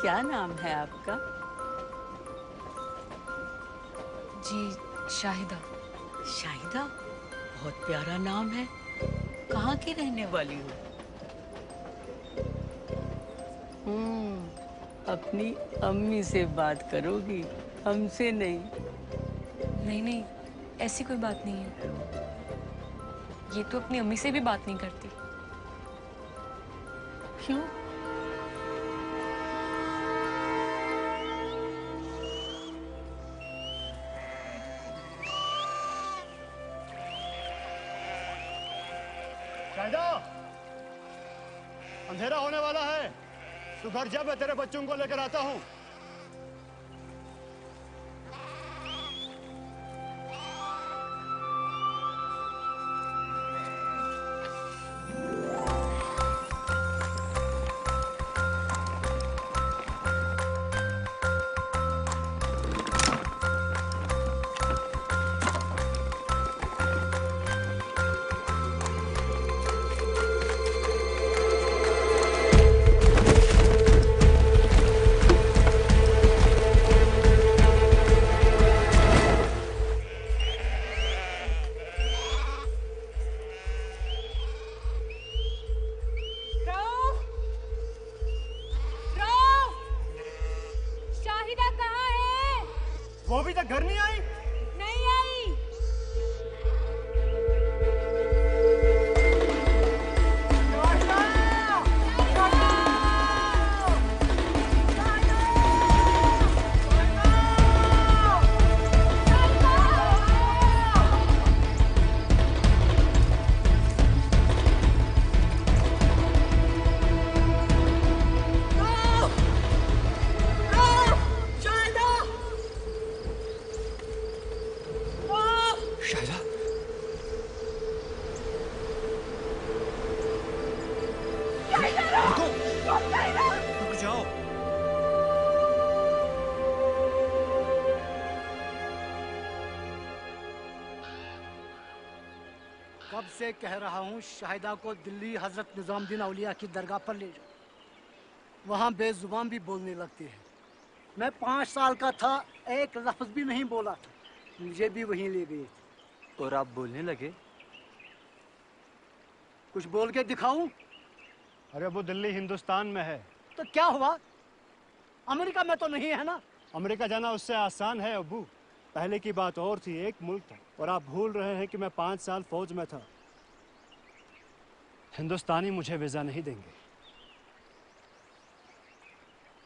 क्या नाम है आपका? जी शाहिदा। शाहिदा, बहुत प्यारा नाम है। कहाँ की रहने वाली हो? अपनी अम्मी से बात करोगी, हमसे नहीं। नहीं नहीं, ऐसी कोई बात नहीं है। ये तो अपनी अम्मी से भी बात नहीं करती। क्यों? शाहिदा, अंधेरा होने वाला है। तू घर जा, मैं तेरे बच्चों को लेकर आता हूँ। वो अभी तक घर नहीं आई? नहीं आई। कब से कह रहा हूँ शाहिदा को दिल्ली हजरत निजामुद्दीन औलिया की दरगाह पर ले जाओ। वहाँ बेजुबान भी बोलने लगती है। मैं 5 साल का था, एक लफ्ज भी नहीं बोला था, मुझे भी वहीं ले गए। और आप बोलने लगे? कुछ बोल के दिखाऊं? अरे वो दिल्ली हिंदुस्तान में है। तो क्या हुआ? अमेरिका में तो नहीं है ना? अमेरिका जाना उससे आसान है अब्बू। पहले की बात और थी, एक मुल्क था। और आप भूल रहे हैं कि मैं 5 साल फौज में था। हिंदुस्तानी मुझे वीजा नहीं देंगे।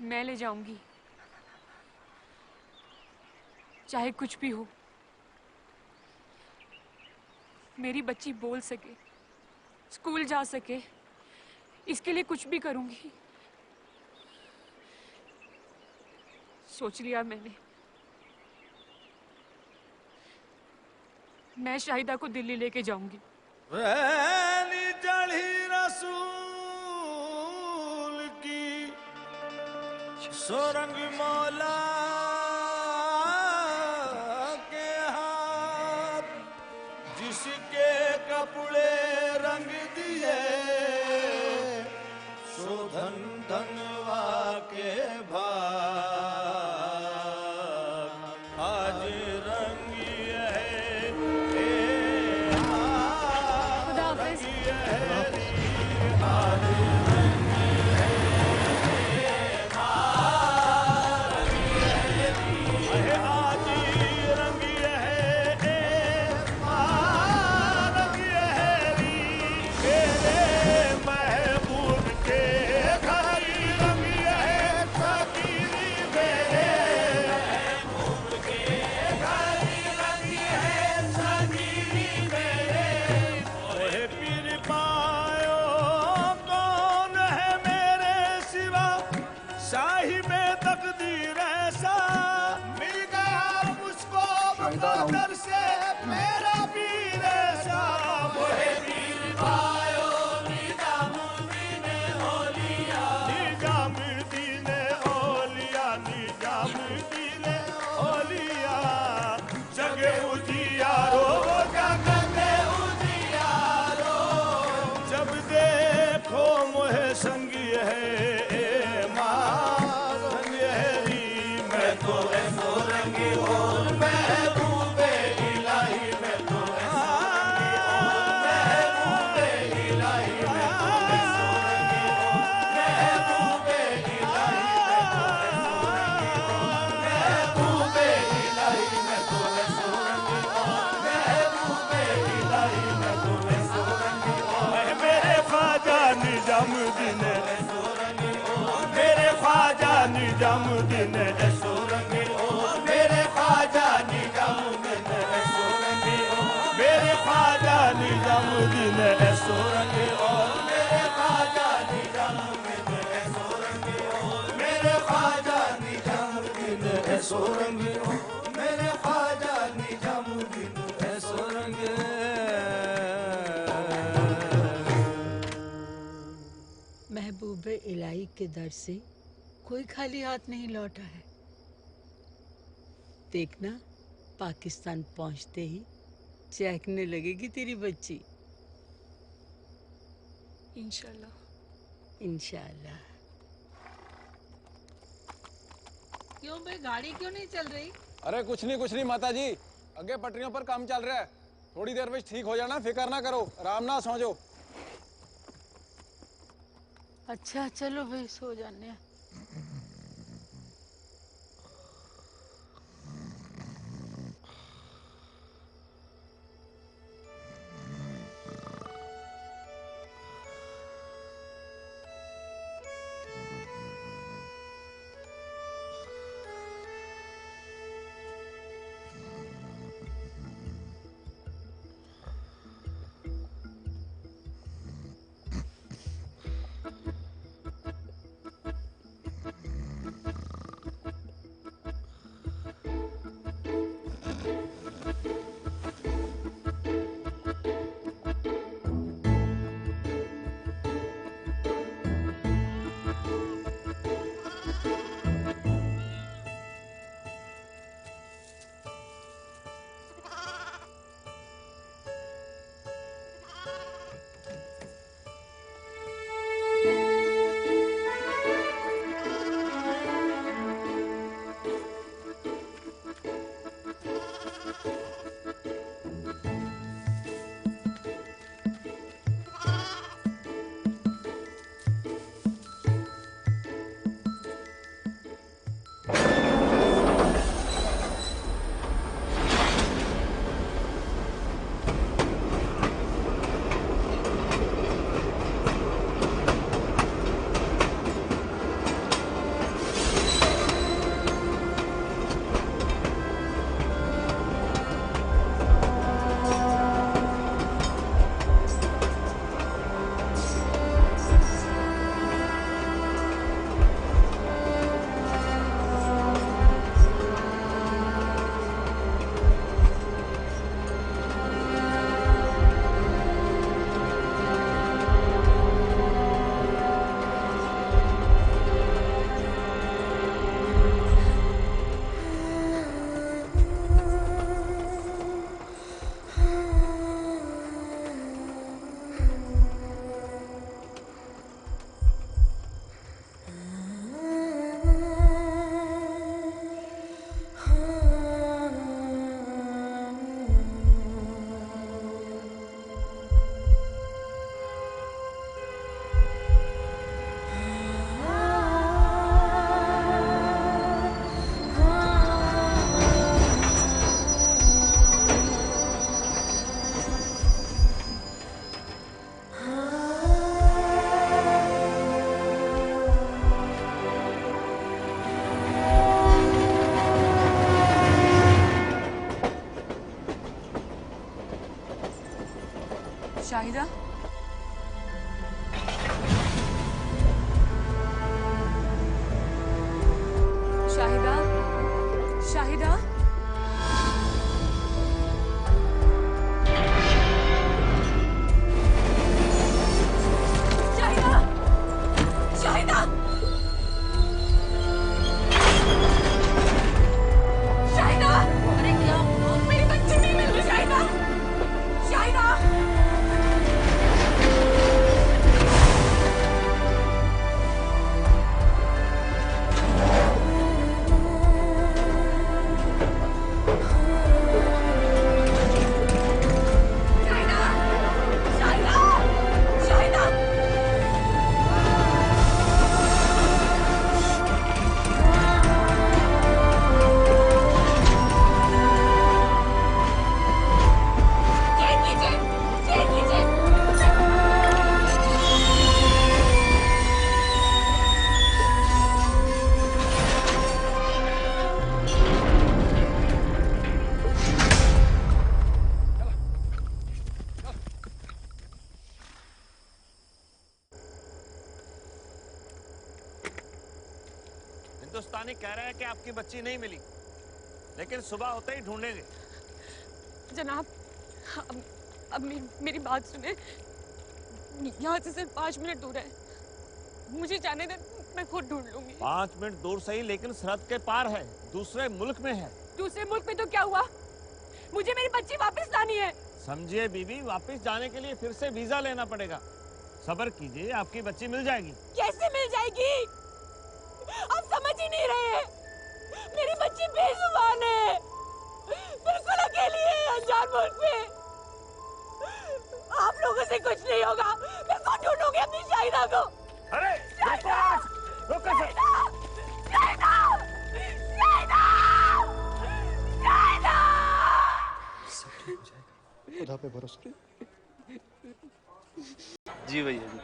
मैं ले जाऊंगी, चाहे कुछ भी हो। मेरी बच्ची बोल सके, स्कूल जा सके, इसके लिए कुछ भी करूंगी। सोच लिया मैंने। मैं शाहिदा को दिल्ली लेके जाऊंगी। चढ़ी रसूल की सुरंग मौला के हाथ, जिसके कपड़े रंग दिए सो धन धनवा के भाग, आज रंगी है। निजामुद्दीन मेरे ख्वाजा निजामुद्दीन ऐसो रंगे ओ मेरे ख्वाजा निजामुद्दीन ऐसो रंगे ओ मेरे ख्वाजा निजामुद्दीन ऐसो रंगे ओ मेरे ख्वाजा निजामुद्दीन ऐसो रंगे ओ मेरे ख्वाजा निजामुद्दीन ऐसो रंगे ओ मेरे ख्वाजा निजामुद्दीन ऐसो रंगे। महबूब इलाही के दर से कोई खाली हाथ नहीं लौटा है। देखना पाकिस्तान पहुंचते ही चहकने लगेगी तेरी बच्ची। इंशाल्लाह। इंशाल्लाह। क्यों भाई गाड़ी क्यों नहीं चल रही? अरे कुछ नहीं माता जी, अगे पटरियों पर काम चल रहा है, थोड़ी देर में ठीक हो जाना, फिक्र ना करो, आराम ना सो जाओ। अच्छा चलो भाई सो जाने। शाहिदा, शाहिदा, शाहिदा, शाहिदा, शाहिदा, शाहिदा, अरे क्या मेरी बच्ची नहीं मिल रही। शाहिदा, शाहिदा, हिंदुस्तानी कह रहे हैं कि आपकी बच्ची नहीं मिली, लेकिन सुबह होते ही ढूंढेंगे। जनाब, अब मेरी बात सुने। यहाँ से सिर्फ 5 मिनट दूर है, मुझे जाने दे, मैं खुद ढूंढ लूंगी। 5 मिनट दूर सही, लेकिन सरहद के पार है, दूसरे मुल्क में है। दूसरे मुल्क में तो क्या हुआ? मुझे मेरी बच्ची वापस लानी है। समझिए बीबी, वापस जाने के लिए फिर से वीजा लेना पड़ेगा। सब्र कीजिए, आपकी बच्ची मिल जाएगी। कैसे मिल जाएगी? आप समझ ही नहीं रहे। मेरी बच्ची बेजुबान है, बिल्कुल अकेली है अनजान मुल्क में। आप लोगों से कुछ नहीं होगा, मैं खुद ढूंढूंगी अपनी शाहिदा को। अरे रुको सर। शाहिदा! शाहिदा! शाहिदा! सब ठीक हो जाएगा, खुदा पे भरोसा। जी भैया जी।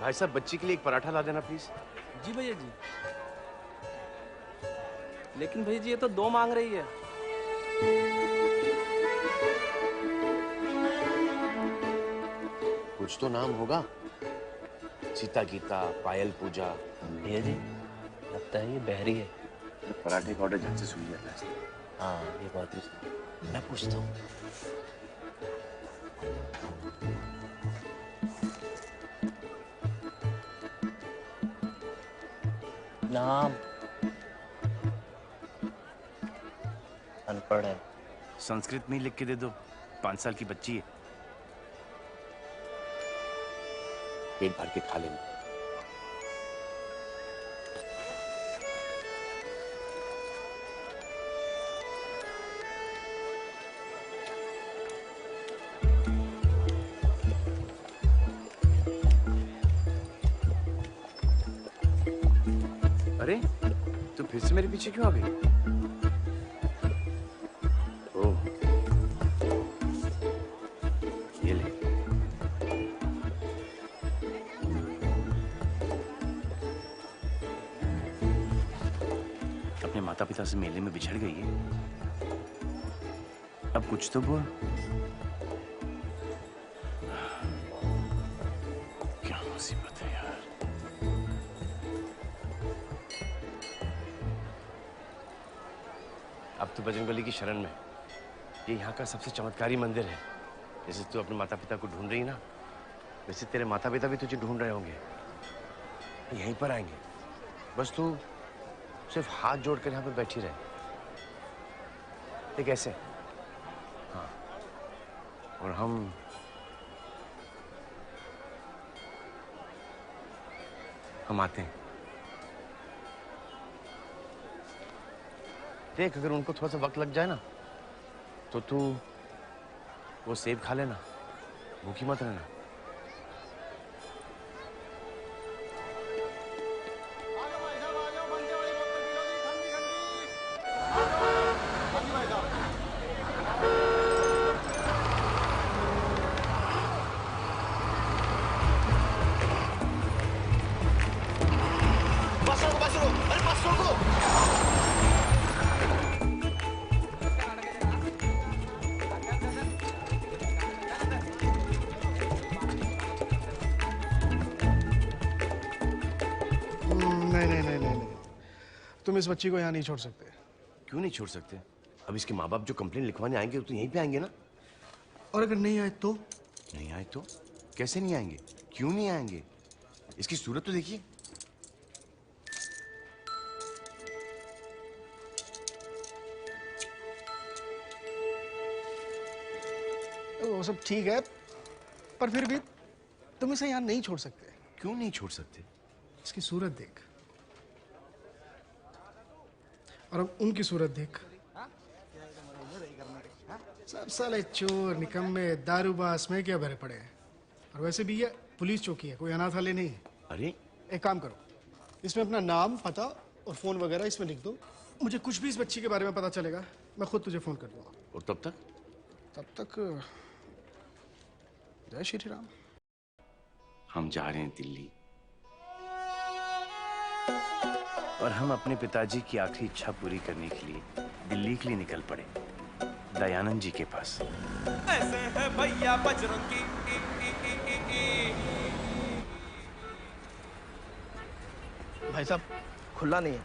भाई साहब, बच्ची के लिए एक पराठा ला देना प्लीज। जी भैया जी। लेकिन भैया जी, ये तो 2 मांग रही है। कुछ तो नाम होगा। सीता गीता, पायल पूजा। भैया जी, लगता है ये बहरी है। पराठे का ऑर्डर झट से सुन लिया। हाँ, ये बात भी सही। मैं पूछता हूँ। नाम अनपढ़ है। संस्कृत में ही लिख के दे दो। 5 साल की बच्ची है, पेट भर के खा लेंगे। अरे, तो फिर से मेरे पीछे क्यों आ गई? ओह, ये ले। अपने माता पिता से मेले में बिछड़ गई है। अब कुछ तो बोल। क्या मुसीबत है यार। अब तो बजरंगबली की शरण में। ये यहाँ का सबसे चमत्कारी मंदिर है। जैसे तू अपने माता पिता को ढूंढ रही है ना, वैसे तेरे माता पिता भी तुझे ढूंढ रहे होंगे। यहीं पर आएंगे, बस तू सिर्फ हाथ जोड़कर यहाँ पे बैठी रहे। ये कैसे? हाँ, और हम आते हैं। देख, अगर उनको थोड़ा सा वक्त लग जाए ना, तो तू वो सेब खा लेना, भूखी मत रहना। तुम इस बच्ची को यहाँ नहीं छोड़ सकते। क्यों नहीं छोड़ सकते? अब इसके माँ बाप जो कंप्लेन लिखवाने आएंगे तो यहीं पे आएंगे ना। और अगर नहीं आए तो? नहीं आए तो? कैसे नहीं आएंगे? क्यों नहीं आएंगे? इसकी सूरत तो देखिए। वो सब ठीक है, पर फिर भी तुम इसे यहाँ नहीं छोड़ सकते। क्यों नहीं छोड़ सकते? इसकी सूरत देख। और अब उनकी सूरत देख। सब साले चोर निकम्मे दारूबाज में क्या भरे पड़े हैं। और वैसे भी ये पुलिस चौकी है, कोई अनाथालय नहीं है। अरे एक काम करो, इसमें अपना नाम, पता और फोन वगैरह इसमें लिख दो। मुझे कुछ भी इस बच्ची के बारे में पता चलेगा मैं खुद तुझे फोन कर दूंगा। और तब तक जय श्री राम। हम जा रहे हैं दिल्ली, और हम अपने पिताजी की आखिरी इच्छा पूरी करने के लिए दिल्ली के लिए निकल पड़े, दयानंद जी के पास। ऐसे है भैया बजरंगी। भाई साहब खुला नहीं है,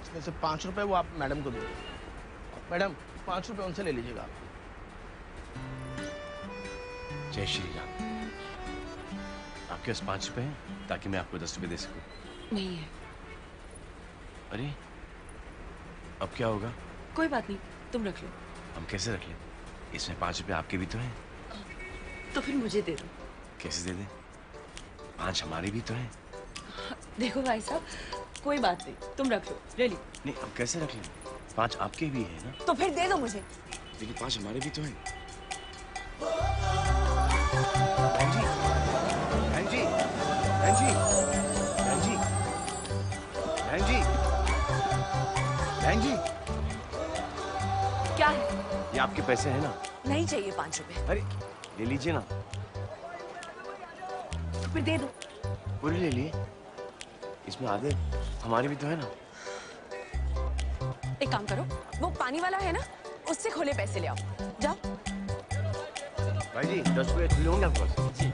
इसमें से 5 रुपए वो आप मैडम को दो। मैडम 5 रुपए उनसे ले लीजिएगा। जय श्री राम। आपके पास 5 रुपए हैं ताकि मैं आपको 10 रुपए दे सकूं? नहीं है। अरे अब क्या होगा? कोई बात नहीं, तुम रख लो। हम कैसे रख लें? इसमें 5 रुपए आपके भी तो हैं। तो फिर मुझे दे दो। कैसे दे दें? 5 हमारे भी तो हैं। देखो भाई साहब, कोई बात नहीं, तुम रख लो, ले ली। नहीं, अब कैसे रख लें? 5 आपके भी हैं ना? तो फिर दे दो मुझे। लेकिन 5 हमारे भी तो हैं। बहन जी, बहन जी, बहन जी, बहन जी, बहन जी, क्या है? ये आपके पैसे हैं ना? नहीं चाहिए 5 रुपए। अरे ले लीजिए ना। तो फिर दे दो। पूरे ले लिए, इसमें आधे हमारे भी तो है ना। एक काम करो, वो पानी वाला है ना, उससे खोले पैसे ले आओ। जाओ। भाई जी 10 रुपए खुले होंगे आपके पास? जी।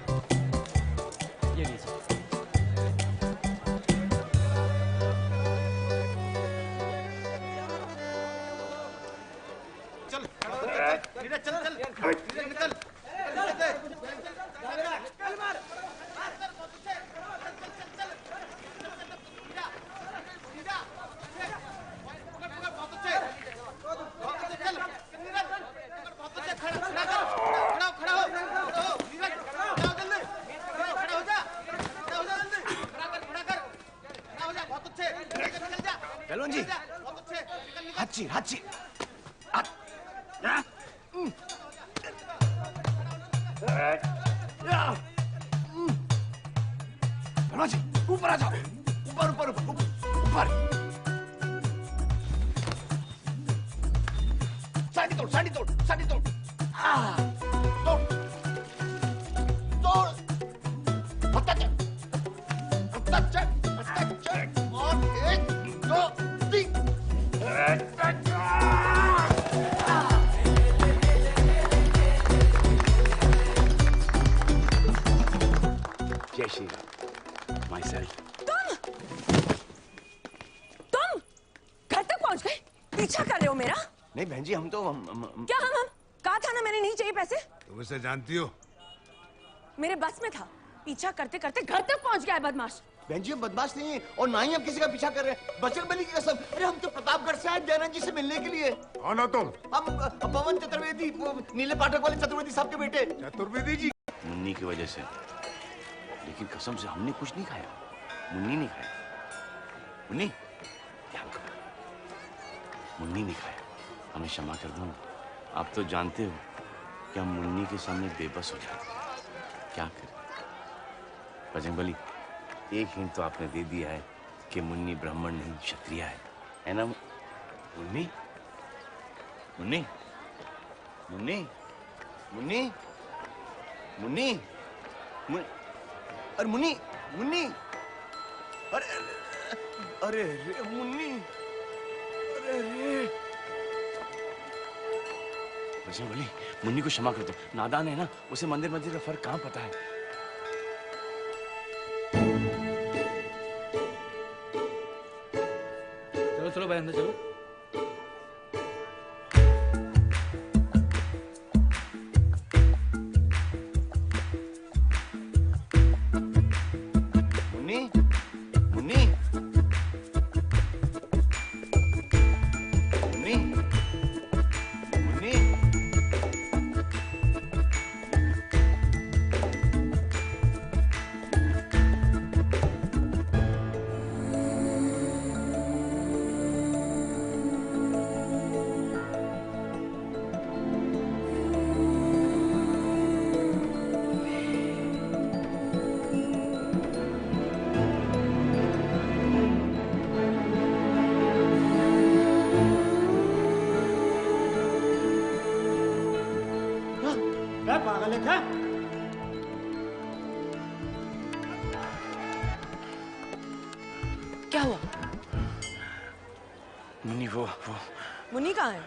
ये लीजिए। चल नीरज, चल चल नीरज, निकल। पहलवान जी, हाथी हाथी, पहलवान जी ऊपर आ जाओ, ऊपर ऊपर ऊपर ऊपर। साड़ी तोड़, साड़ी तोड़, साड़ी तोड़। तोड़ तोड़, हत्ता चल, हत्ता चल, हत्ता चल। और 1 2 3। जय श्री राम। My self. तुम घर तक पहुंच गए? पीछा कर रहे हो मेरा? नहीं बहन जी, हम तो क्या हम कहा था ना, मैंने नहीं चाहिए पैसे। तुम इसे जानती हो? मेरे बस में था, पीछा करते करते घर तक पहुंच गया है बदमाश। बहन जी हम बदमाश नहीं है, और ना ही हम किसी का पीछा कर रहे हैं। बजरंगबली की कसम, अरे हम तो प्रतापगढ़ से आए दयानंद जी से मिलने के लिए। कौन हो तुम? हम पवन चतुर्वेदी, नीले पाठक वाले चतुर्वेदी साहब के बेटे। चतुर्वेदी जी? मुन्नी की वजह से। लेकिन कसम से हमने कुछ नहीं खाया, मुन्नी नहीं खाया। मुन्नी ध्यान करो, मुन्नी नहीं खाया। हमें क्षमा कर दो ना, आप तो जानते हो कि हम मुन्नी के सामने बेबस हो जाते हैं। क्या करें? बजरंगबली, एक हिंट तो आपने दे दिया है कि मुन्नी ब्राह्मण नहीं क्षत्रिय है ना? मुन्नी, मुन्नी, मुन्नी, मुन्नी, मुन्नी, अरे मुन्नी, मुन्नी, अरे अरे मुन्नी, अरे बजरंगबली, मुन्नी को क्षमा कर दो। नादान है ना, उसे मंदिर मंदिर का फर्क कहाँ पता है। चलो चलो भाई अंदर चलो। मुन्नी, मुन्नी, मुन्नी, मुन्नी। क्या हुआ? मुन्नी वो मुन्नी कहाँ है?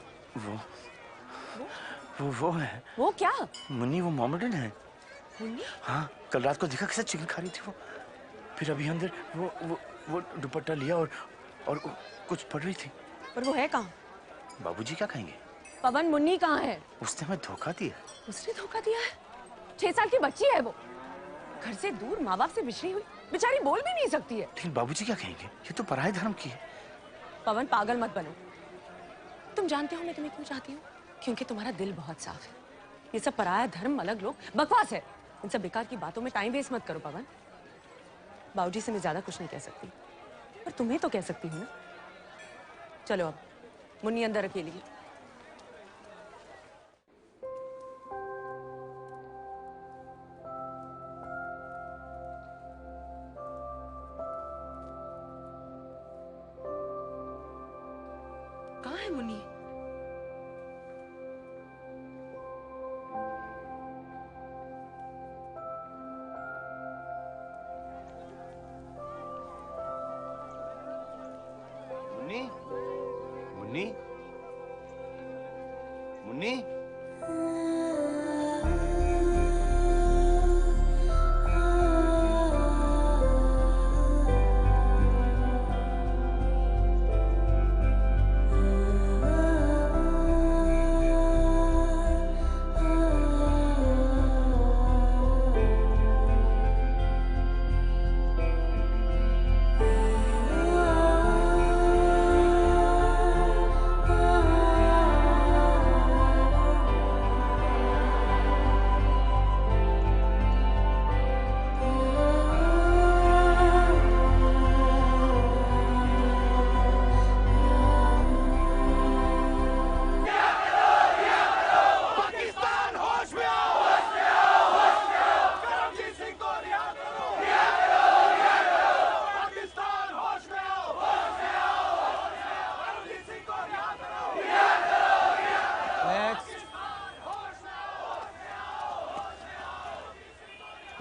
वो है। वो क्या? मुन्नी वो मोमेडन है। मुन्नी? हाँ, कल रात को देखा कैसे चिकन खा रही थी वो। फिर अभी अंदर वो दुपट्टा लिया और कुछ पढ़ रही थी। पर वो है कहाँ? बाबूजी क्या कहेंगे? पवन, मुन्नी कहाँ है? उसने हमें धोखा दिया। उसने धोखा दिया है? 6 साल की बच्ची है वो, घर से दूर, माँ बाप से बिछड़ी हुई, बेचारी बोल भी नहीं सकती है। लेकिन बाबूजी क्या कहेंगे? ये तो पराये धर्म की है। पवन, पागल मत बनो। तुम जानते हो मैं तुम्हें क्यों चाहती हूँ? क्योंकि तुम्हारा दिल बहुत साफ है। ये सब पराया धर्म, अलग लोग, बकवास है। इन सब बेकार की बातों में टाइम वेस्ट मत करो पवन। बाबूजी से मैं ज्यादा कुछ नहीं कह सकती, पर तुम्हें तो कह सकती हूँ ना। चलो अब मुन्नी अंदर अकेली है। कहाँ है Munni? Munni Munni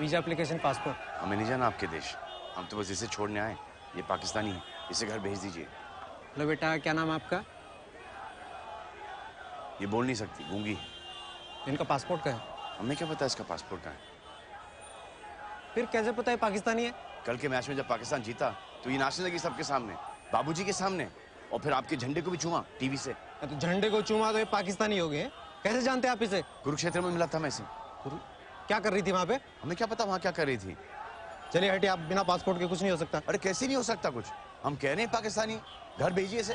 visa application passport. हमें नहीं जाना आपके देश, हम तो बस इसे छोड़ने आए। ये पाकिस्तानी है, इसे घर भेज दीजिए। हेलो बेटा, क्या नाम है आपका? ये बोल नहीं सकती, गूंगी। इनका पासपोर्ट का है। हमें क्या पता इसका पासपोर्ट कहाँ है? फिर कैसे पता है पाकिस्तानी है? कल के मैच में जब पाकिस्तान जीता तो ये नाचने लगी सबके सामने, बाबूजी के सामने, और फिर आपके झंडे को भी चूमा टीवी से। तो झंडे को चूमा तो ये पाकिस्तानी हो गए। कैसे जानते हैं आप इसे? कुरुक्षेत्र में मिला था मैं इसे। क्या कर रही थी वहाँ पे? हमें क्या पता वहाँ क्या कर रही थी। चलिए हटिए, आप बिना पासपोर्ट के कुछ नहीं हो सकता। अरे कैसे नहीं हो सकता कुछ? हम कह रहे हैं पाकिस्तानी, घर भेजिए इसे।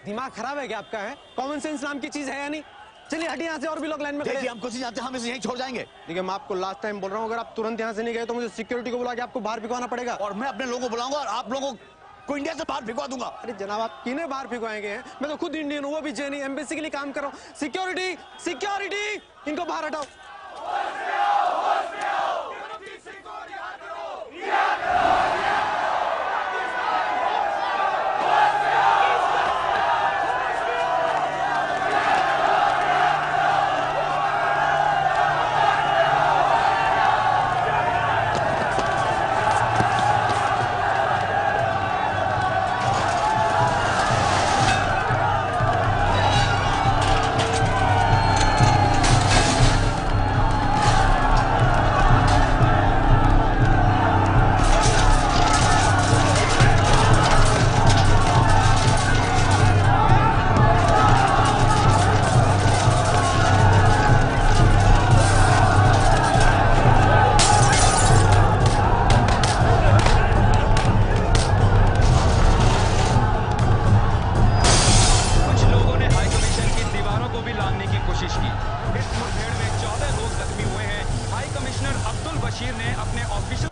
दिमाग खराब है क्या आपका? है कॉमन सेंस नाम की चीज है या नहीं? चलिए हटिए यहाँ से, और भी लोग लाइन में खड़े हैं। हम कुछ नहीं जानते, हम इसे यहीं छोड़ जाएंगे। देखिए मैं आपको लास्ट टाइम बोल रहा हूँ, अगर आप तुरंत यहाँ से नहीं गए तो मुझे सिक्योरिटी को बुला के आपको बाहर भिजवाना पड़ेगा। और मैं अपने लोगों को बुलाऊंगा और आप लोगों को इंडिया से बाहर भिजवा दूंगा। अरे जनाब, आप किन्हें बाहर भिजवाएंगे? मैं तो खुद इंडियन हूँ, वो भी जेनी एम्बेसी के लिए काम कर रहा हूँ। सिक्योरिटी, सिक्योरिटी, इनको बाहर हटाओ।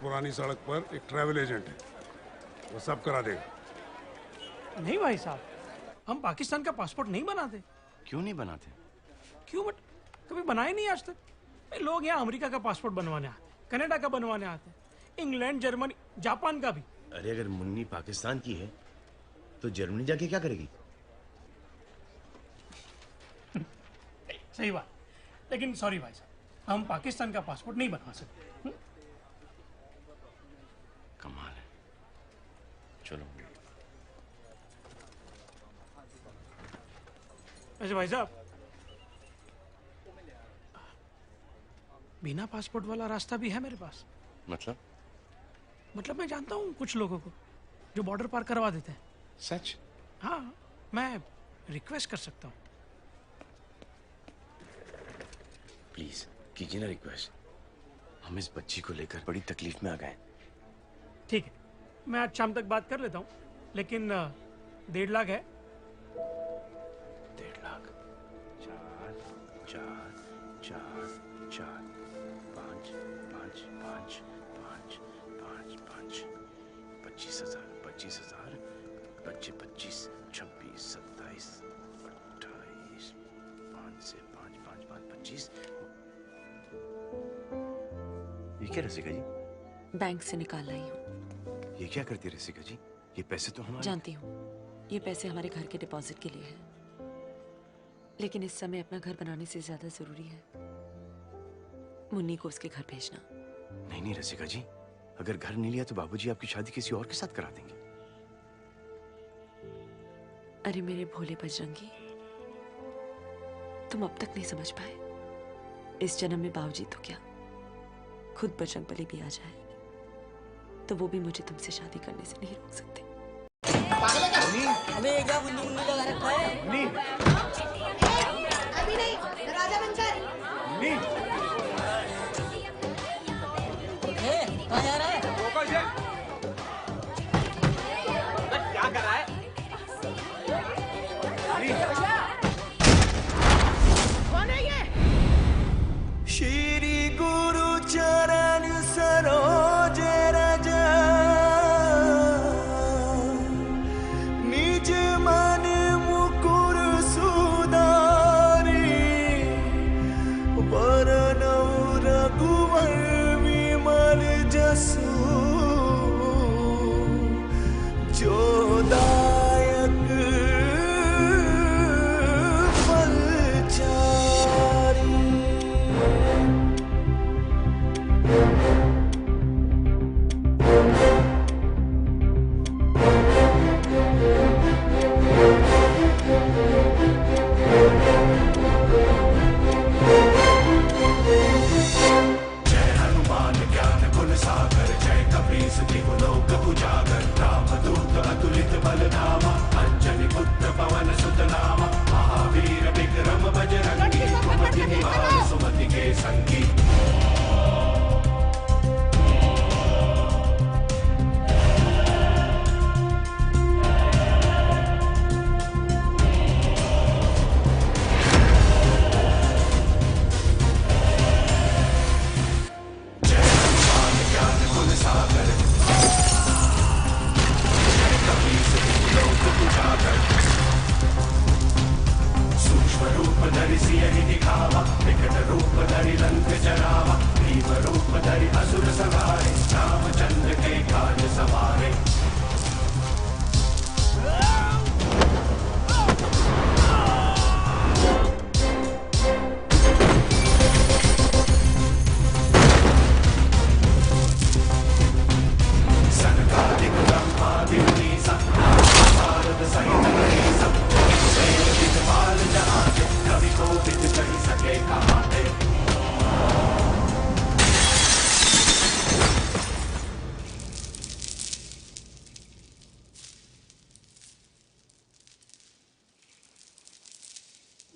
पुरानी सड़क पर एक ट्रैवल एजेंट है, वो सब करा देगा। नहीं भाई साहब, हम पाकिस्तान का पासपोर्ट नहीं बनाते। क्यों नहीं बनाते? क्यों बट कभी बनाए नहीं आज तक। लोग यहाँ अमेरिका का पासपोर्ट बनवाने आते, कनाडा का बनवाने आते, इंग्लैंड, जर्मनी, जापान का भी। अरे अगर मुन्नी पाकिस्तान की है तो जर्मनी जाके क्या करेगी? सही बात, लेकिन सॉरी भाई साहब, हम पाकिस्तान का पासपोर्ट नहीं बनवा सकते। कमाल है। चलो वैसे भाई साहब, बिना पासपोर्ट वाला रास्ता भी है मेरे पास। मतलब मैं जानता हूँ कुछ लोगों को जो बॉर्डर पार करवा देते हैं। सच? हाँ, मैं रिक्वेस्ट कर सकता हूँ। प्लीज कीजिए ना रिक्वेस्ट। हम इस बच्ची को लेकर बड़ी तकलीफ में आ गए। ठीक है, मैं आज शाम तक बात कर लेता हूँ, लेकिन 1.5 लाख है। 1.5 लाख? 4 4 4 4 5 5 5 5 5 5 25,000 25,000 25 25 26 27 28 5 से 5 5 5 25। ये क्या रसिका जी? बैंक से निकाल लाई हूँ। ये क्या करती है रसिका जी? ये पैसे तो हमारे। जानती हूँ, ये पैसे हमारे घर के डिपॉजिट के लिए हैं, लेकिन इस समय अपना घर बनाने से ज्यादा जरूरी है मुन्नी को उसके घर भेजना। नहीं नहीं रसिका जी, अगर घर नहीं लिया तो बाबूजी आपकी शादी किसी और के साथ करा देंगे। अरे मेरे भोले बजरंगी, तुम अब तक नहीं समझ पाए। इस जन्म में बाबूजी तो क्या, खुद बजरंगबली भी आ जाए तो वो भी मुझे तुमसे शादी करने से नहीं रोक सकते। अबे क्या मुन्नी मुन्नी लगा रखा है? अभी नहीं, दरवाजा बंद कर। कहाँ जा रहा है? रोको इसे। क्या कर रहा है? कौन है ये? श्री गुरु चरण सरोज रज निज मन मुकुर सुधारी वरनौ रघुवर विमल जसु जो दायक फलचारी। जय हनुमान ज्ञान गुण सागर जय कपीस तिहु लोक उजागर रामदूत अतुलित बल धामा अंजनी पुत्र पवन सुत नामा महावीर विक्रम बजरंगी कुमति निवार सुमति के संगी। सूक्ष्म रूप धरि सियहि दिखावा विकट रूप धरि लंक जरावा भीम रूप धरि असुर संहारे रामचंद्र के काज सवारे। सनकादिक ब्रह्मादि मुनीसा भारत सहित गणेशा पाल जहाँ के कवि को बिच कही सके कहाँ पे।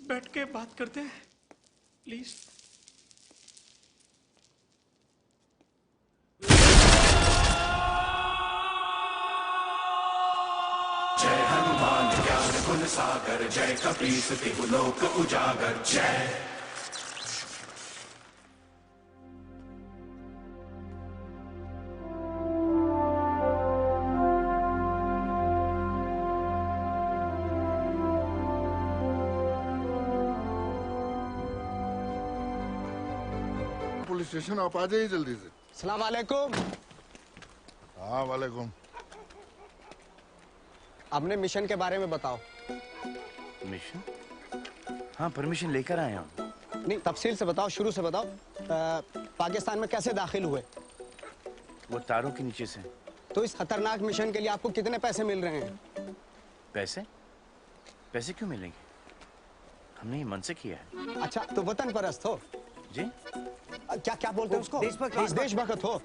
बैठ के बात करते हैं प्लीज। जय हनुमान ज्ञान गुण सागर जय कपीस तिहु लोक उजागर जय। पुलिस स्टेशन आप आ जाइए जल्दी से। सलाम वालेकुम। हाँ वालेकुम। अपने मिशन के बारे में बताओ। मिशन? हाँ परमिशन लेकर आए हम। नहीं तफसील से बताओ, शुरू से बताओ। पाकिस्तान में कैसे दाखिल हुए? वो तारों के नीचे से। तो इस खतरनाक मिशन के लिए आपको कितने पैसे मिल रहे हैं? पैसे? पैसे क्यों मिलेंगे? हमने ये मन से किया है। अच्छा तो वतन परस्त हो जी? क्या क्या बोलते हैं उसको? देशभक्त हो।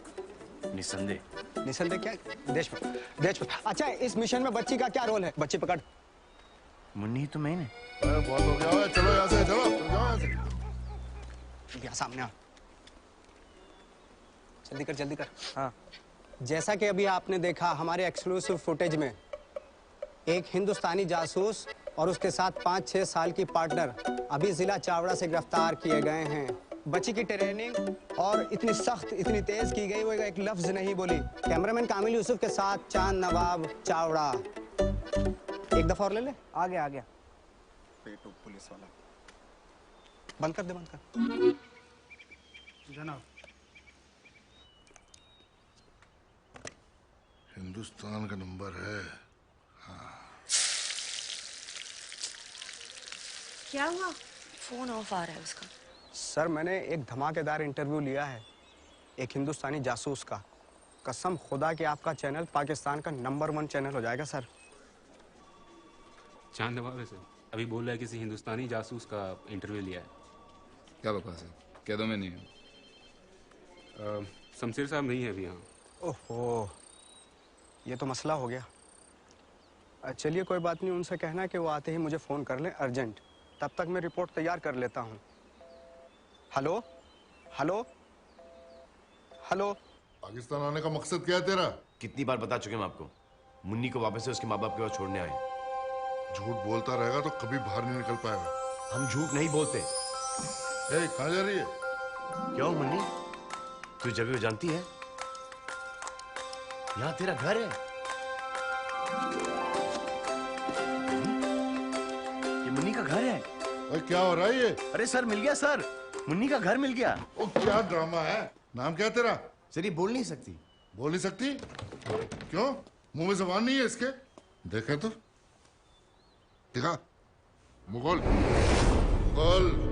निसंदेह। निसंदेह क्या? देशभक्त। अच्छा इस मिशन में बच्ची का क्या रोल है? बच्ची पकड़। मुन्नी तो मैंने। बहुत हो गया है, चलो यहाँ से, चलो जाओ यहाँ से। यहाँ सामने आ। जल्दी कर जल्दी कर। हाँ जैसा कि अभी आपने देखा हमारे एक्सक्लूसिव फुटेज में एक हिंदुस्तानी जासूस और उसके साथ 5-6 साल की पार्टनर अभी जिला चावड़ा से गिरफ्तार किए गए हैं। बच्ची की ट्रेनिंग और इतनी सख्त इतनी तेज की गई वो एक लफ्ज नहीं बोली। कैमरामैन कामिल यूसुफ के साथ चांद नवाब चावड़ा। एक दफा और ले ले। आ गया पेटू पुलिस वाला। बंद कर दे बंद कर। जनाब हिंदुस्तान का नंबर है। हाँ। क्या हुआ? फोन ऑफ आ रहा है उसका। सर मैंने एक धमाकेदार इंटरव्यू लिया है एक हिंदुस्तानी जासूस का। कसम खुदा कि आपका चैनल पाकिस्तान का नंबर 1 चैनल हो जाएगा सर। चांद नवाब है सर, अभी बोल रहा है किसी हिंदुस्तानी जासूस का इंटरव्यू लिया है। क्या बकवास है? कह दो मैं नहीं हूँ। शमशेर साहब नहीं है अभी यहाँ। ओहो ये तो मसला हो गया। चलिए कोई बात नहीं, उनसे कहना कि वो आते ही मुझे फ़ोन कर लें अर्जेंट। तब तक मैं रिपोर्ट तैयार कर लेता हूँ। Hello hello hello. पाकिस्तान आने का मकसद क्या है तेरा? कितनी बार बता चुके हम आपको, मुन्नी को वापस से उसके माँ बाप के पास छोड़ने आए। झूठ बोलता रहेगा तो कभी बाहर नहीं निकल पाएगा। हम झूठ नहीं बोलते। कहाँ जा रही है? क्यों मुन्नी, तू जगह जानती है? यहाँ तेरा घर है। ये मुन्नी का घर है। अरे क्या हो रहा है ये? अरे सर मिल गया सर, मुन्नी का घर मिल गया। ओ क्या ड्रामा है। नाम क्या है तेरा? सर ये बोल नहीं सकती। बोल नहीं सकती? क्यों? मुंह में जबान नहीं है इसके? देखे तो दिखा। मुगल मुगल।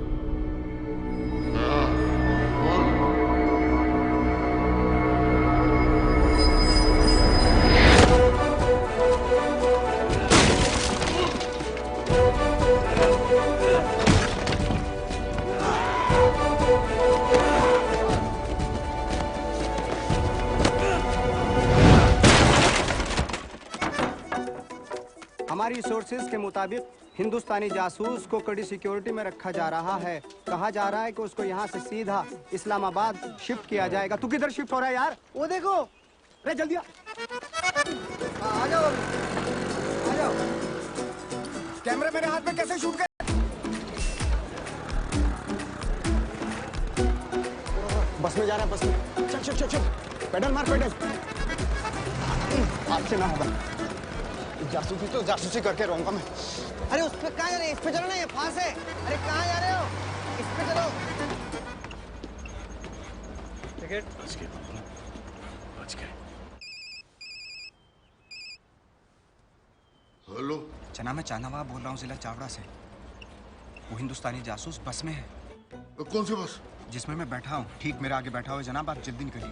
हमारी सोर्सेज के मुताबिक हिंदुस्तानी जासूस को कड़ी सिक्योरिटी में रखा जा रहा है। कहा जा रहा है कि उसको यहाँ से सीधा इस्लामाबाद शिफ्ट किया जाएगा। तू किधर शिफ्ट हो रहा है यार? वो देखो। अरे जल्दी आ जाओ आ जाओ। कैमरा मेरे हाथ में कैसे शूट कर? बस में जा रहा है, बस में। चल चल चल चल, पेडल मार पेडल। आपसे ना होगा। जासूसी तो जासूसी करके रहूंगा मैं। अरे उस पे कहाँ जा रहे हैं? इस पे चलो ना, ये फांस है। अरे कहाँ जा रहे हो? इस पे चलो। टिकट बच गए। हेलो जना मैं चांदनवा बोल रहा हूँ जिला चावड़ा से। वो हिंदुस्तानी जासूस बस में है। कौन सी बस? जिसमें मैं बैठा हूँ, ठीक मेरे आगे बैठा हुआ जनाब। आप जल्दी निकलिए।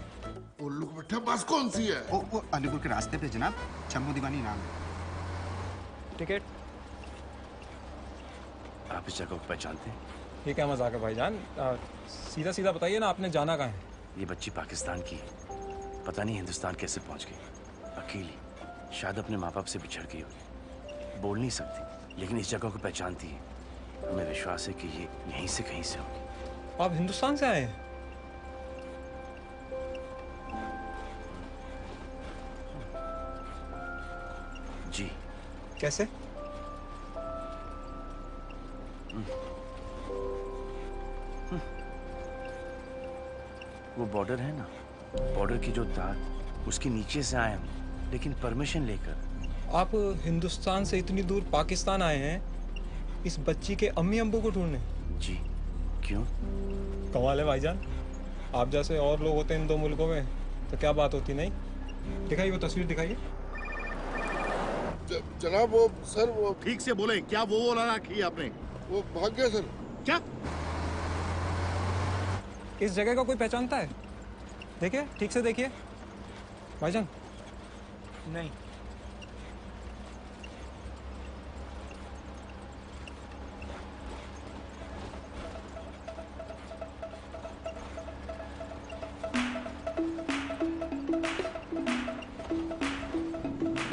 उल्लू को बैठा बस कौन सी है? वो अलीपुर के रास्ते पे जनाब, चम्मू दीवानी नाम है। टिकट। आप इस जगह को पहचानते हैं? ये क्या मजाक है भाईजान? सीधा सीधा बताइए ना, आपने जाना कहाँ है? ये बच्ची पाकिस्तान की है। पता नहीं हिंदुस्तान कैसे पहुंच गई। अकेली, शायद अपने माँ बाप से बिछड़ गई होगी। बोल नहीं सकती, लेकिन इस जगह को पहचानती है। हमें विश्वास है कि ये यहीं से कहीं से होगी। आप हिंदुस्तान से आए हैं? जी। कैसे? वो बॉर्डर है ना, बॉर्डर की जो तार, उसके नीचे से आए हम, लेकिन परमिशन लेकर। आप हिंदुस्तान से इतनी दूर पाकिस्तान आए हैं इस बच्ची के अम्मी अब्बू को ढूंढने? जी। क्यों? कमाल है भाईजान, आप जैसे और लोग होते हैं इन दो मुल्कों में तो क्या बात होती। नहीं दिखाइए वो तस्वीर, दिखाइए। जनाब वो सर वो ठीक से बोले, क्या वो वाला रखी आपने? वो भाग गया सर। क्या? इस जगह का कोई पहचानता है? देखिए ठीक से देखिए भाईजान। नहीं।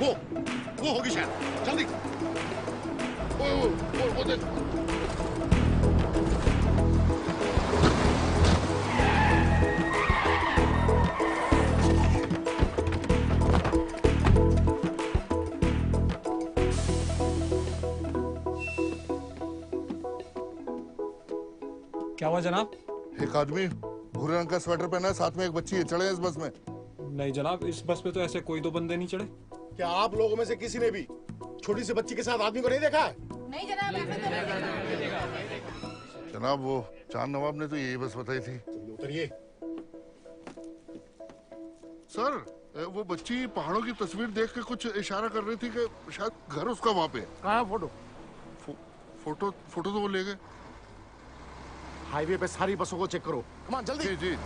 वो होगी शायद। जल्दी। वो देख। क्या हुआ जनाब? एक आदमी भूरे रंग का स्वेटर पहना है, साथ में एक बच्ची है, चढ़े इस बस में? नहीं जनाब, इस बस पे तो ऐसे कोई दो बंदे नहीं चढ़े। क्या आप लोगों में से किसी ने भी छोटी सी बच्ची के साथ आदमी को नहीं देखा है? नहीं जनाब, जनाब वो चांद नवाब ने तो यही बस बताई थी। उतरिए। सर वो बच्ची पहाड़ों की तस्वीर देख के कुछ इशारा कर रही थी कि शायद घर उसका वहाँ पे। कहाँ फोटो? फोटो तो वो ले गए। हाईवे पे सारी बसों को चेक करो। कम ऑन जल्दी। जी।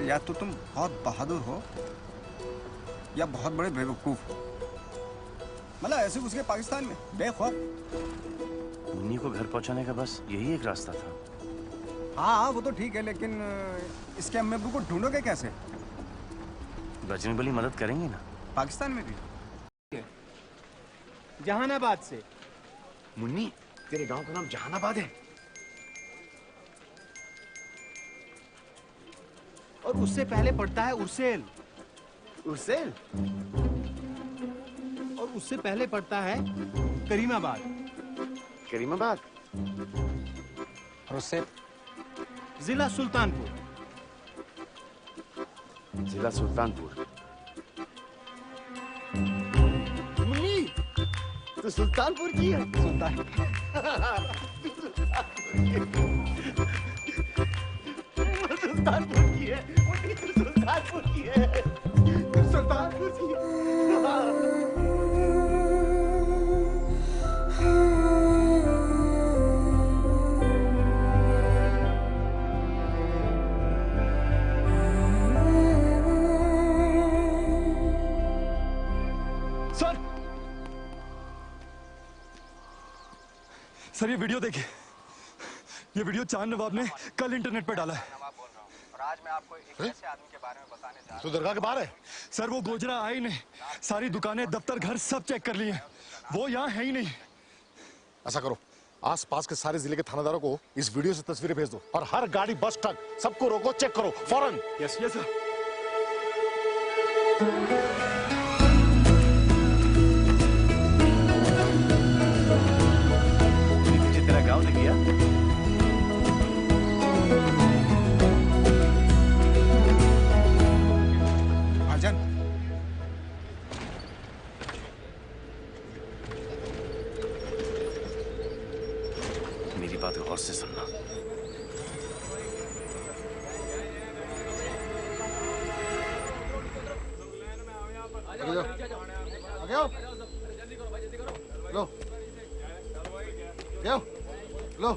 या तो तुम बहुत बहादुर हो या बहुत बड़े बेवकूफ हो। मतलब ऐसे घुस गए पाकिस्तान में बेखौफ। मुन्नी को घर पहुंचाने का बस यही एक रास्ता था। हाँ वो तो ठीक है, लेकिन इसके अम्मी अब्बू को ढूंढोगे कैसे? बजरंगबली मदद करेंगे ना। पाकिस्तान में भी? जहानाबाद से। मुन्नी तेरे गांव का नाम जहानाबाद है? और उससे पहले पड़ता है उर्सेल। उर्सेल? और उससे पहले पड़ता है करीमाबाद। करीमाबाद? और उससे? जिला सुल्तानपुर। जिला सुल्तानपुर। मुन्नी तो सुल्तानपुर की है। सुल्तानपुर की है। सुल्तानपुर की है। सुल्तानपुर की है। सर ये वीडियो देखिए। ये वीडियो चांद नवाब ने कल इंटरनेट पे डाला है। और आज मैं आपको एक ऐसे आदमी के बारे में बताने जा रहा हूं। तो दरगाह के बाहर है? सर वो गोजरा आई नहीं, सारी दुकानें, दफ्तर, घर सब चेक कर लिए हैं, वो यहाँ है ही नहीं। ऐसा करो, आस-पास के सारे जिले के थानेदारों को इस वीडियो से तस्वीरें भेज दो और हर गाड़ी, बस, ट्रक सबको रोको, चेक करो फौरन। Yes sir. तेरा गाँव दिख गया? भाईजान मेरी बात गौर से सुनना। लो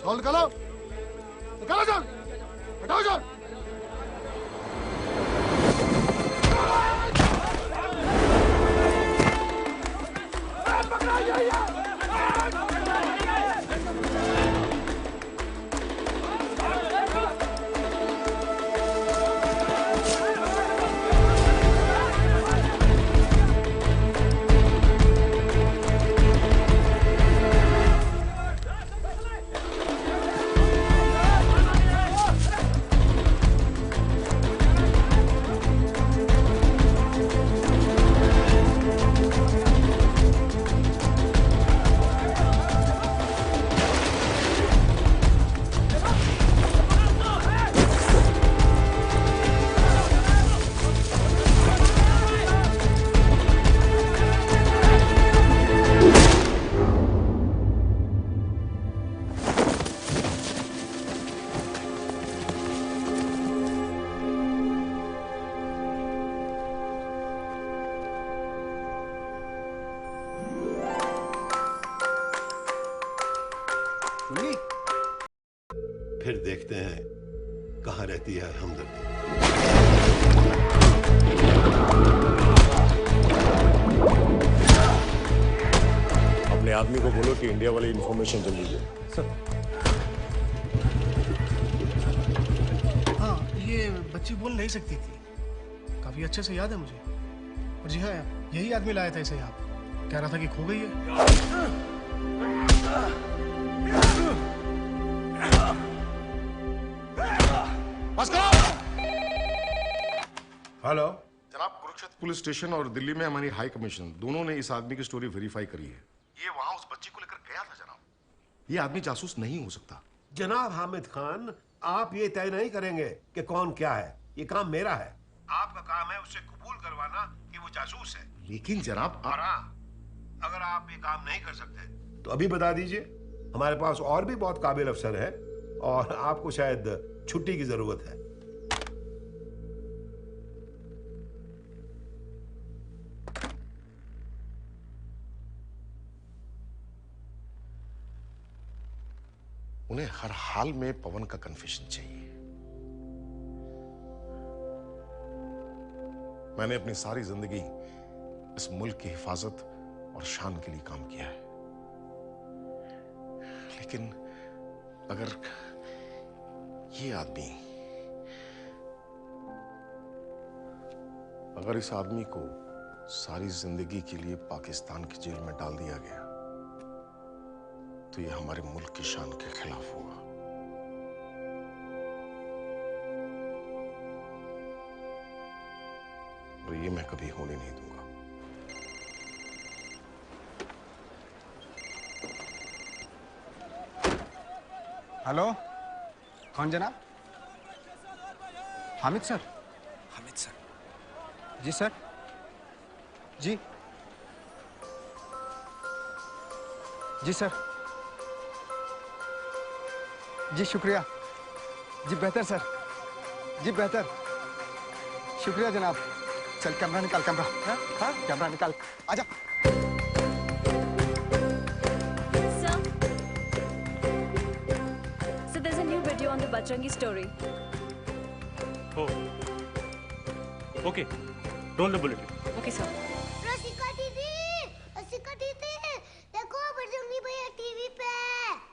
चल निकालो, निकालो चल, हटाओ चल। देखते हैं कहाँ रहती है हमदर्दी। अपने आदमी को बोलो कि इंडिया वाली इंफॉर्मेशन जल्दी दे। सर। हाँ, ये बच्ची बोल नहीं सकती थी, काफी अच्छे से याद है मुझे। और जी हाँ, यही आदमी लाया था इसे यहाँ। कह रहा था कि खो गई है। हेलो जनाब, कुरुक्षेत्र पुलिस स्टेशन और दिल्ली में हमारी हाई कमीशन दोनों ने इस आदमी की स्टोरी वेरीफाई करी है। ये वहां उस बच्ची को लेकर गया था जनाब। ये आदमी जासूस नहीं हो सकता। जनाब हामिद खान, आप ये तय नहीं करेंगे कि कौन क्या है। ये काम मेरा है। आपका काम है उससे कबूल करवाना कि वो जासूस है। लेकिन जनाब अगर आप ये काम नहीं कर सकते तो अभी बता दीजिए। हमारे पास और भी बहुत काबिल अफसर है और आपको शायद छुट्टी की जरूरत है। उन्हें हर हाल में पवन का कन्फेशन चाहिए। मैंने अपनी सारी जिंदगी इस मुल्क की हिफाजत और शान के लिए काम किया है, लेकिन अगर इस आदमी को सारी जिंदगी के लिए पाकिस्तान की जेल में डाल दिया गया तो ये हमारे मुल्क की शान के खिलाफ होगा। और ये मैं कभी होने नहीं दूंगा। हेलो, कौन जनाब? हामिद सर। हामिद सर। जी सर। जी जी सर। जी शुक्रिया। जी बेहतर सर। जी बेहतर। शुक्रिया जनाब। चल कैमरा निकाल, कैमरा। हाँ कैमरा निकाल, आजा। So there's a new video on the Bajrangi story. Oh. Okay. Roll the bulletin. Okay, sir. रसिका दीदी, देखो बजरंगी भैया टीवी पे।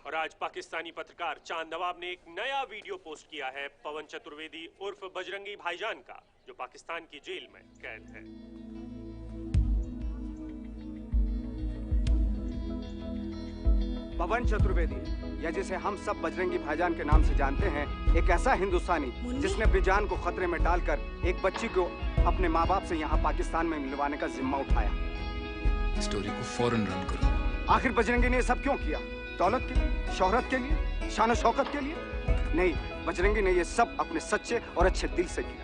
और आज पाकिस्तानी पत्रकार चांद नवाब ने एक नया वीडियो पोस्ट किया है पवन चतुर्वेदी उर्फ बजरंगी भाईजान का, जो पाकिस्तान की जेल में कैद है। पवन चतुर्वेदी, या जिसे हम सब बजरंगी भाईजान के नाम से जानते हैं, एक ऐसा हिंदुस्तानी जिसने अपनी जान को खतरे में डालकर एक बच्ची को अपने माँ बाप से यहाँ पाकिस्तान में मिलवाने का जिम्मा उठाया। स्टोरी को फौरन रन करो। आखिर बजरंगी ने ये सब क्यों किया? दौलत के लिए, शोहरत के लिए, शान शौकत के लिए? नहीं, बजरंगी ने ये सब अपने सच्चे और अच्छे दिल से किया।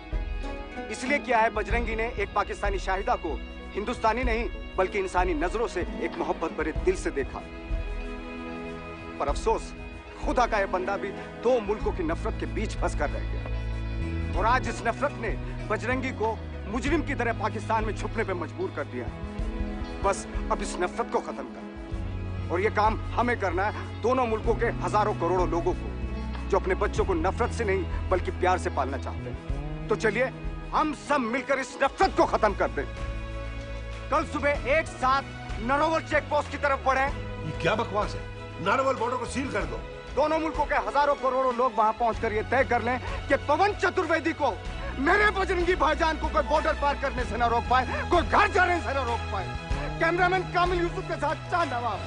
इसलिए किया है बजरंगी ने एक पाकिस्तानी शाहिदा को हिंदुस्तानी नहीं बल्कि इंसानी नजरों से एक मोहब्बत भरे दिल से देखा। पर अफसोस, खुदा का यह बंदा भी दो मुल्कों की नफरत के बीच फंस कर रह गया। और आज इस नफरत ने बजरंगी को मुजरिम की तरह पाकिस्तान में छुपने पे मजबूर कर दिया। बस अब इस नफरत को खत्म कर, और ये काम हमें करना है, दोनों मुल्कों के हजारों करोड़ों लोगों को जो अपने बच्चों को नफरत से नहीं बल्कि प्यार से पालना चाहते हैं। तो चलिए हम सब मिलकर इस नफरत को खत्म कर दें। कल सुबह एक साथ नारोवल चेक पोस्ट की तरफ बढ़े। ये क्या बकवास है? नारोवल बॉर्डर को सील कर दो। दोनों मुल्कों के हजारों करोड़ों लोग वहां पहुंचकर ये तय कर लें कि पवन चतुर्वेदी को, मेरे बजरंगी भाईजान को कोई बॉर्डर पार करने से न रोक पाए, कोई घर जाने से न रोक पाए। कैमरामैन कामिल यूसुफ के साथ चांद नवाब।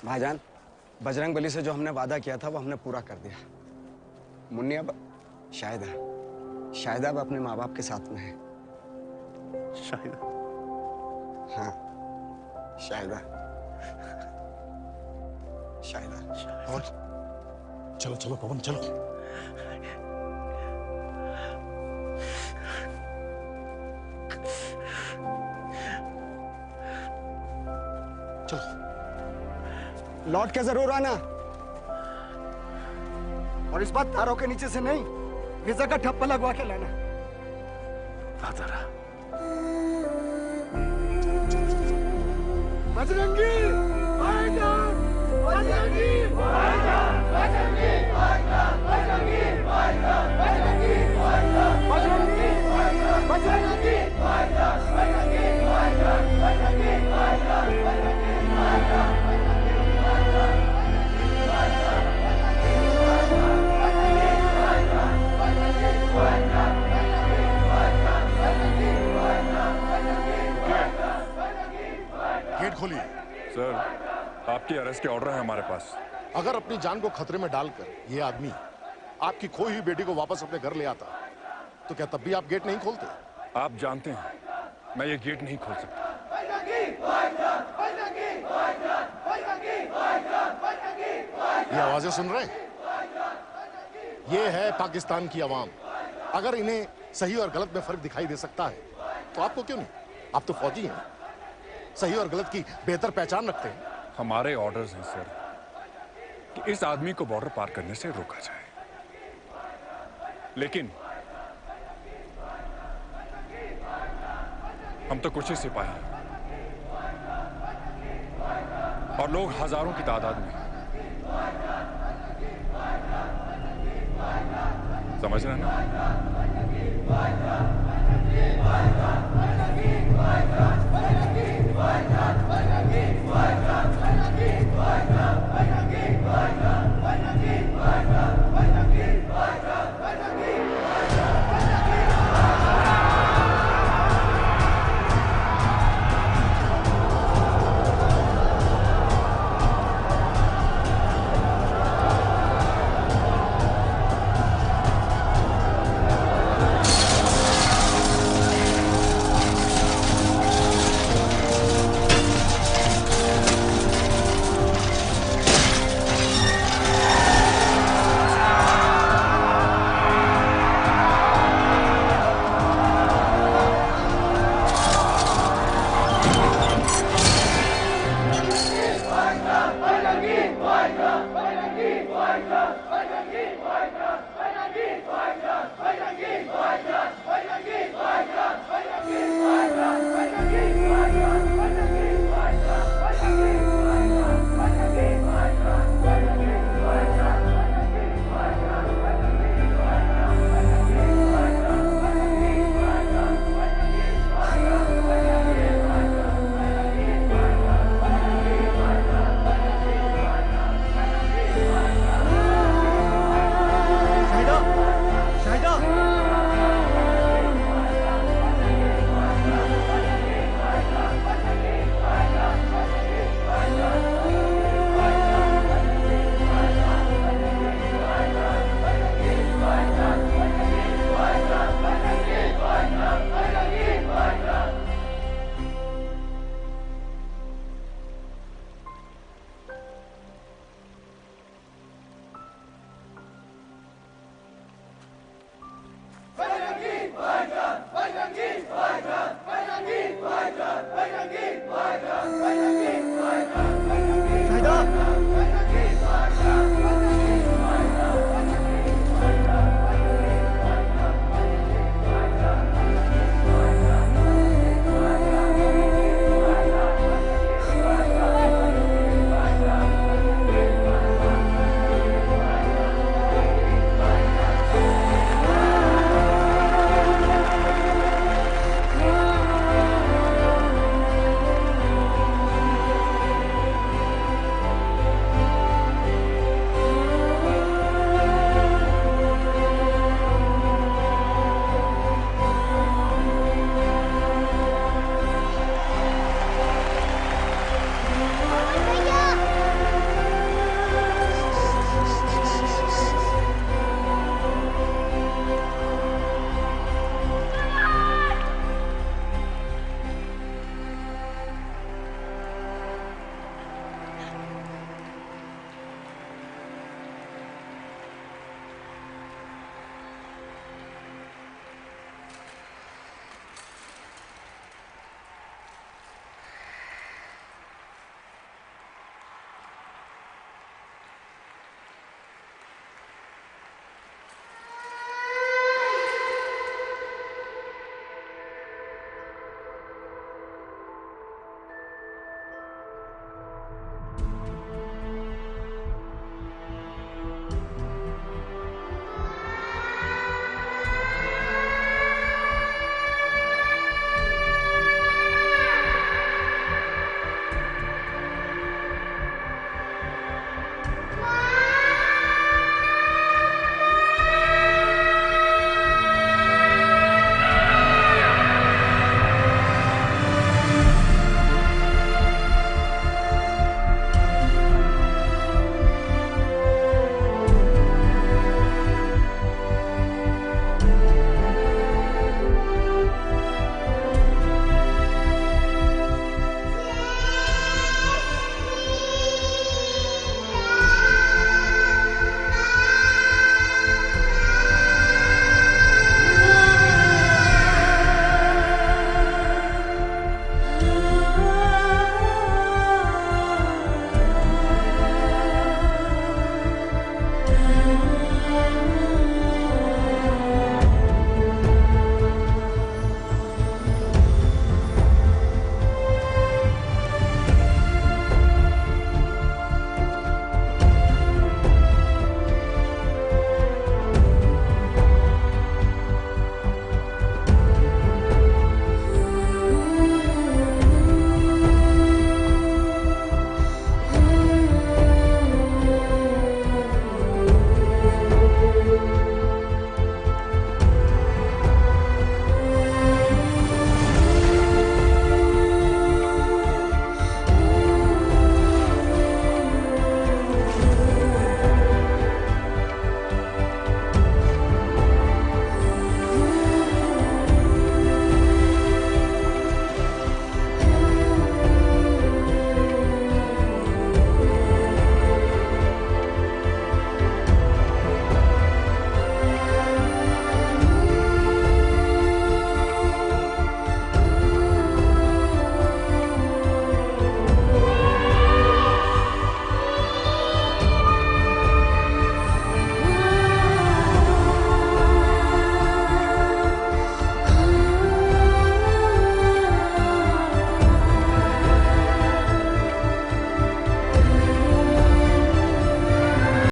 भाईजान, बजरंग बली से जो हमने वादा किया था वो हमने पूरा कर दिया। मुन्नी अब शाहिदा अब अपने माँ बाप के साथ में है। शाहिदा? हाँ, शाहिदा। पवन, चलो चलो पवन, चलो। चलो, लौट के जरूर आना। और इस बार तारों के नीचे से नहीं, वीजा का ठप्पा लगवा के लाना। बजरंगी भाईजान, बजरंगी भाईजान, बजरंगी भाईजान, बजरंगी भाईजान, बजरंगी भाईजान, बजरंगी भाईजान, बजरंगी भाईजान, बजरंगी भाईजान, बजरंगी भाईजान, बजरंगी भाईजान, गेट खोलिए। सर, आपकी अरेस्ट के ऑर्डर है हमारे पास। अगर अपनी जान को खतरे में डालकर ये आदमी आपकी खोई हुई बेटी को वापस अपने घर ले आता, तो क्या तब भी आप गेट नहीं खोलते? आप जानते हैं मैं ये गेट नहीं खोल सकता। ये आवाजें सुन रहे हैं? ये है पाकिस्तान की आवाम। अगर इन्हें सही और गलत में फर्क दिखाई दे सकता है तो आपको क्यों नहीं? आप तो फौजी हैं, सही और गलत की बेहतर पहचान रखते हैं। हमारे ऑर्डर्स हैं सर कि इस आदमी को बॉर्डर पार करने से रोका जाए, लेकिन हम तो कुछ ही सिपाही हैं और लोग हजारों की तादाद में। समझ रहे हैं ना?